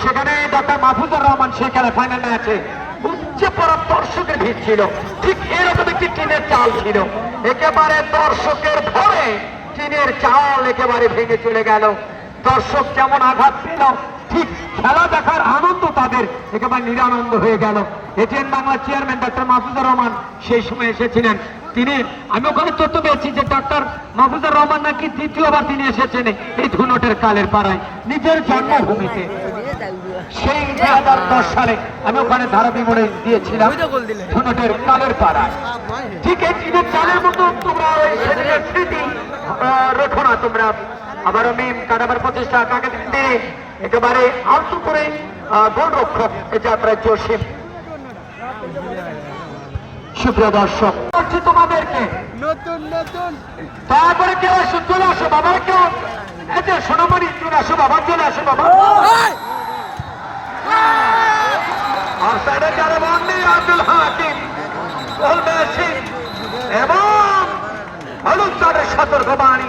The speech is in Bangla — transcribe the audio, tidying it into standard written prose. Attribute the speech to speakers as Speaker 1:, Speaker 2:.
Speaker 1: সেখানে ডক্টর মাহফুজুর রহমান সেই খেলা ফাইনাল ম্যাচে উচ্চে পড়া দর্শকের ভিড় ছিল, ঠিক এরকম একটি টিনের চাল ছিল, একেবারে দর্শকের ভয়ে টিনের চাল একেবারে ভেঙে চলে গেল। দর্শক যেমন আঘাত পেল, ঠিক খেলা দেখার আনন্দ তাদের একেবারে নিরানন্দ হয়ে গেল। ATN Bangla chairman doctor Mahfuzur Rahman সেই সময় এসেছিলেন। তিনি, আমি ওখানে তথ্য পেয়েছি যে ডক্টর মাহফুজুর রহমান নাকি দ্বিতীয়বার তিনি এসেছেন এই ধুনটের কালের পাড়ায়, নিজের জন্মভূমিতে। সেই 2010 সালে আমি ওখানে ধারাবি মোড়ে দিয়েছিলাম ধুনটের কালের পাড়ায়। ঠিক এই টিনের চালের মতো তোমরা সেদিনের স্মৃতি রেখো না তোমরা। আবারও মিম কাটাবার প্রচেষ্টা কাকে দিয়ে একেবারে আলতু করে গোলরক্ষক এই যাত্রায় জসিম। সুপ্রিয় দর্শক বলছি তোমাদেরকে,
Speaker 2: নতুন নতুন
Speaker 1: তারপরে কেউ আসো, চলে আসো বাবা, কেউ এই যে সোনামণি চলে আসো বাবা, চলে আসো বাবা। আর সাইডে যারা বন্দি আব্দুল হাকিম এবং হলুদ কার্ডের সতর্ক বাণী।